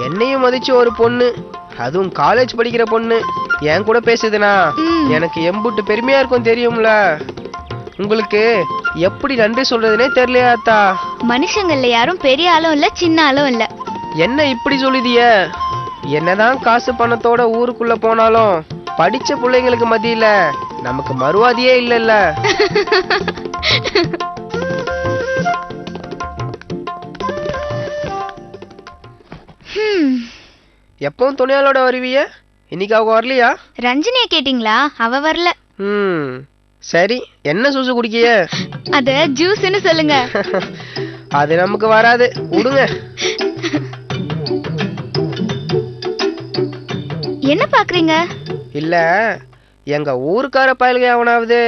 என்னையும் மதிச்சு ஒரு பொண்ணு, அதுவும் காலேஜ் படிக்கிற பொண்ணு என் கூட பேசுதுனா எனக்கு எம்புட்டு பெருமையா இருக்கும் தெரியும்ல. உங்களுக்கு எப்படி நன்றி சொல்றதுனே தெரியலையா அத்தா? மனுஷங்கள்ல யாரும் பெரிய ஆளும் இல்ல சின்ன ஆளும் இல்ல. என்ன இப்படி சொல்லுதிய? என்னதான் காசு பணத்தோட ஊருக்குள்ள போனாலும் படிச்ச பிள்ளைங்களுக்கு மத்தியில நமக்கு மறுவாதியே இல்லல்ல. எப்பவும் துணையாளோட வருவிய, இன்னைக்கு அவங்க வரலையா? ரஞ்சினிய கேட்டீங்களா? அவ வரல. சரி, என்ன ஜூஸ் குடிக்கிய? அத ஜூஸ்னு சொல்லுங்க. அது நமக்கு வராது, விடுங்க. என்ன பாக்குறீங்க? இல்ல, எங்க ஊருக்கார பயலுக எவனாவது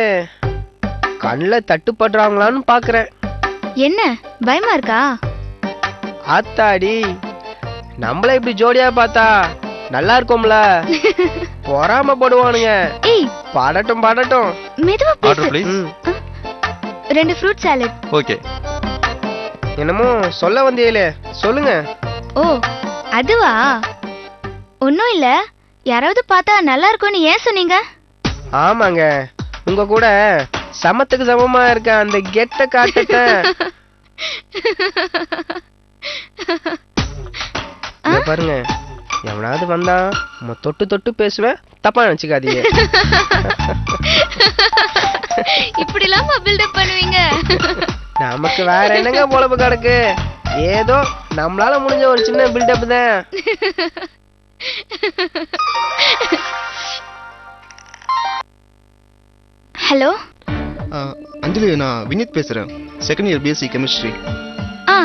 கண்ணில் தட்டுப்படுறாங்களான்னு பாக்குறேன். என்ன பயமா இருக்கா? ஆத்தாடி, நம்மள இப்படி ஜோடியா பார்த்தா நல்லா இருக்கும்ல. பொறாமப்படுவானுங்க. படட்டும் படட்டும். மெதுவா பேசு. 2 ஃப்ரூட் சாலட். ஓகே. என்னமோ சொல்ல வந்தீங்களே, சொல்லுங்க. ஓ அதுவா? ஒன்னும் இல்ல, யாராவது பார்த்தா நல்லா இருக்கும்னு ஏன் சொன்னீங்க? ஆமாங்க, உங்க கூட சமத்துக்கு சமமா இருக்க அந்த கெட்ட காட்டத்தை பாருங்க. எவனாவது வந்தா தொட்டு தொட்டு பேசுவேன், தப்பா நினைச்சுக்காதீங்க. இப்படி எல்லாம் பில்டப் பண்ணுவீங்க? நமக்கு வேற என்னங்க பொழப்பு கிடக்கு? ஏதோ நம்மளால முடிஞ்ச ஒரு சின்ன பில்டப் தான். ஹலோ அஞ்சலி, நான் வினித் பேசுறேன், second year BSc chemistry.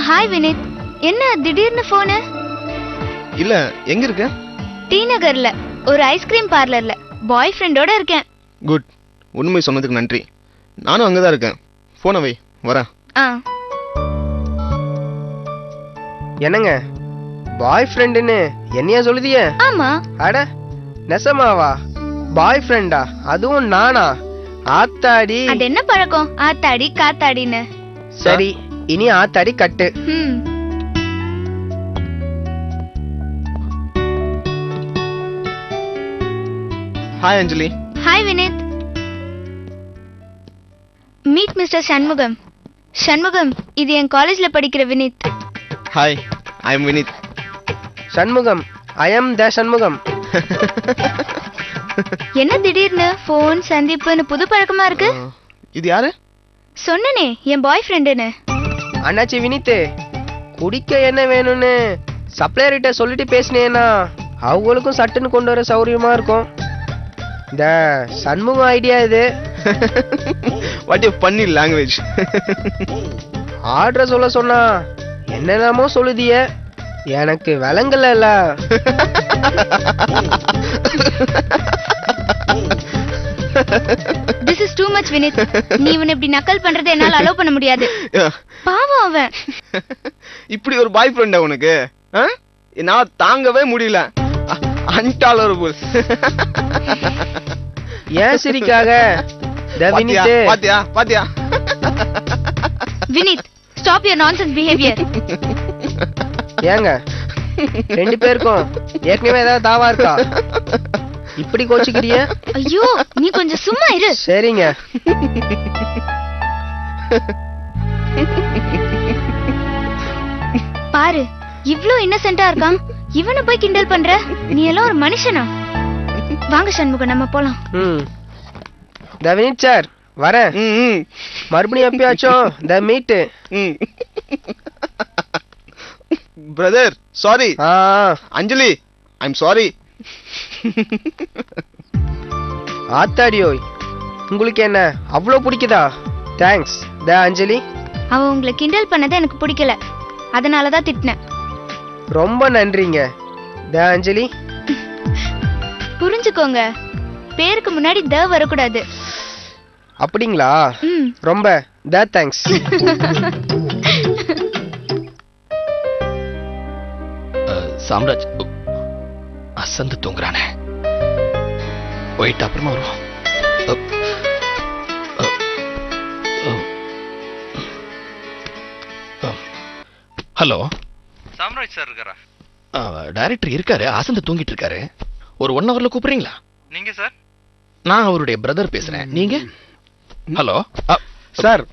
Hi Vineeth, என்ன திடீர்னு போனு? இல்ல, எங்க இருக்க? டி நகர்ல ஒரு ஐஸ்கிரீம் பார்லர்ல பாய் ஃப்ரெண்டோட இருக்கேன். குட், உண்மை சொன்னதுக்கு நன்றி. நானும் அங்கதான் இருக்கேன். போன வை, வரேன். என்னங்க பாய் ஃப்ரெண்டுன்னு என்னையா சொல்லுதிய? ஆமா. அட நெசமாவா? பாய் ஃப்ரெண்டா? அதுவும் நானா? ஆத்தாடி. அது என்ன பழக்கம் ஆத்தாடி காத்தாடின்னு? சரி, இனி ஆத்தாடி கட்டு. Hi Anjali. Hi Vineeth. Meet mister Shanmugam. Shanmugam, இது என் காலேஜ்ல படிக்கிற Vineeth. Hi, I am Vineeth. Shanmugam, I am the Shanmugam. என்ன திடீர்னு போன் சந்திப்புன்னு புது பழக்கமா இருக்கு? இது யாரு? சொன்னனே, என் பாய் ஃப்ரெண்டுன்னு. அண்ணாச்சி வினித், குடிக்க என்ன வேணும்னு சப்ளையர்கிட்ட சொல்லிட்டு பேசினேன்னா அவங்களுக்கும் சட்டுன்னு கொண்டு வர சௌரியமா இருக்கும். இந்த சண்முகம் ஐடியா இது. What you funny language. Order சொல்ல சொன்னா என்னென்னமோ சொல்லுதிய, எனக்கு விளங்கல. This is too much Vineet. நீ இவனை இப்படி நக்கல் பண்றதை என்னால அலோவ் பண்ண முடியாது. பாவம் அவன். இப்படி ஒரு பாய் ஃப்ரெண்டா உனக்கு? நான் தாங்கவே முடியல. அன்டாலரபிள். ஏன் சிரிக்காக? பாத்தியா பாத்தியா? Vineeth, stop your nonsense behaviour. ஏங்க 2 பேருக்கும் ஏற்கனவே ஏதாவது தாவா இருக்கா? இப்படி கோச்சிக்கிறிய? ஐயோ, நீ கொஞ்சம் சும்மா இரு. சரிங்க. பாரு, இவ்ளோ இன்னசென்ட்டா இருக்கான். இவனை போய் கிண்டல் பண்ற? நீ எல்லாம் ஒரு மனுஷனா? வாங்க சண்முகம், நம்ம போலாம். த வினித் சார், வரேன். மறுபடியும் எப்பயாச்சும் the meet. Brother, sorry. Anjali, I am sorry. ஆத்தாடியோய், உங்களுக்கு என்ன அவ்வளோ பிடிக்குதா? தேங்க்ஸ் த அஞ்சலி. அவ உங்களை கிண்டல் பண்ணதை எனக்கு பிடிக்கல, அதனாலதான் திட்டினேன். ரொம்ப நன்றிங்க த அஞ்சலி. புரிஞ்சுக்கோங்க, பேருக்கு முன்னாடி த வரக்கூடாது. அப்படிங்களா? ரொம்ப த தேங்க்ஸ். சாம்ராஜ் அசந்து தூங்குறானே, போயிட்டு அப்புறமா வருவோம். ஹலோ, சாம்ராஜ் சார் இருக்காரா? டைரக்டர் இருக்காரு, ஆசந்து தூங்கிட்டு இருக்காரு. ஒரு 1 ஹவர்ல கூப்பிடுறீங்களா? நீங்க சார்? நான் அவருடைய பிரதர் பேசுறேன். நீங்க? ஹலோ சார்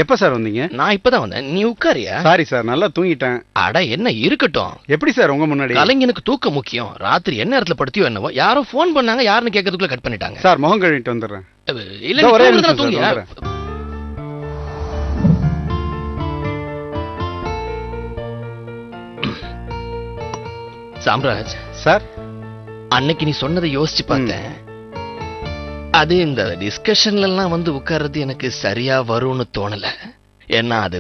எப்ப சார் வந்தீங்க? நான் இப்பதான் வந்தேன். நீ உட்காரியா? சாரி சார், நல்லா தூங்கிட்டேன். அட என்ன இருக்கட்டும். எப்படி சார் உங்க முன்னாடி? கலைஞனுக்கு தூக்கம் முக்கியம். ராத்திரி என்ன நேரத்துல படுத்தியோ என்னவோ, யாரோ ஃபோன் பண்ணாங்க, யாருன்னு கேட்கறதுக்குள்ள கட் பண்ணிட்டாங்க. சார் முகம் கழுவிட்டு வந்துடுறேன். இல்ல ஒரே ஒரே நிமிஷம் தூங்கியா? சார், சாம்ராஜ் சார் அன்னைக்கு நீ சொன்னதை யோசிச்சு பார்த்தேன். அது இந்த டிஸ்கஷன்ல எல்லாம் வந்து உட்கார்றது எனக்கு சரியா வரும்னு தோணல. ஏன்னா அது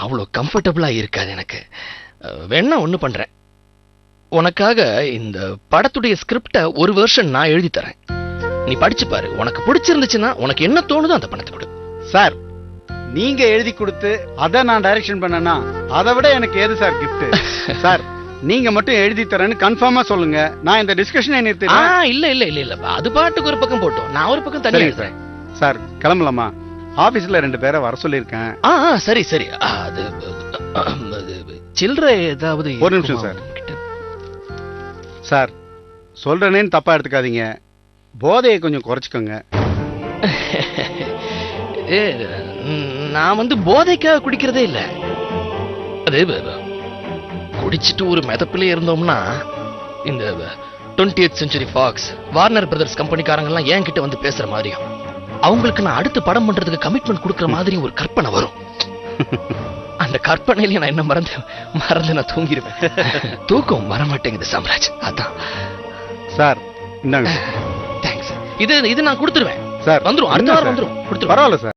அவ்வளோ கம்ஃபர்டபுளா இருக்காது எனக்கு. வேணா ஒண்ணு பண்றேன், உனக்காக இந்த படத்துடைய ஸ்கிரிப்ட ஒரு வெர்ஷன் நான் எழுதி தரேன். நீ படிச்சு பாரு. உனக்கு பிடிச்சிருந்துச்சுன்னா உனக்கு என்ன தோணுதோ அந்த பணத்தை கொடு. சார் நீங்க எழுதி கொடுத்து அதை நான் டைரக்ஷன் பண்ணனா அதை விட எனக்கு ஏது சார் கிஃப்ட்? சார் நீங்க மட்டும் எழுதி தரேன்னு கன்ஃபார்மா சொல்லுங்க, நான் இந்த டிஸ்கஷனை நிறுத்திடுறேன். இல்ல இல்ல இல்ல இல்ல, அது பாட்டுக்கு ஒரு பக்கம் போட்டோம், நான் ஒரு பக்கம் தனியா எழுதுறேன். சார் கிளம்பலாமா? ஆபீஸ்ல 2 பேரை வர சொல்லியிருக்கேன். சரி சரி. அது சில்லற ஏதாவது? ஒரு நிமிஷம் சார். சார் சொல்றேன்னு தப்பா எடுத்துக்காதீங்க, போதையை கொஞ்சம் குறைச்சிக்கோங்க. நான் வந்து போதைக்காக குடிக்கிறதே இல்ல. அது குடிச்சிட்டு ஒரு மெதப்பிலே இருந்தோம்னா இந்த 20th Century Fox, Warner Brothers கம்பெனிக்காரங்க எல்லாம் என்கிட்ட வந்து பேசுற மாதிரியும், அவங்களுக்கு நான் அடுத்து படம் பண்றதுக்கு கமிட்மெண்ட் கொடுக்கற மாதிரி ஒரு கற்பனை வரும். அந்த கற்பனையில நான் என்ன மறந்து நான் தூங்கிடுவேன். தூக்கம் வர மாட்டேங்குது சாம்ராஜ், அதான். சார் இந்தாங்க. தேங்க்ஸ். இது நான் கொடுத்துருவேன் சார். வந்துரும், அடுத்த வாரம் வந்துரும். கொடுத்துருவேன். பரவாயில்ல சார்.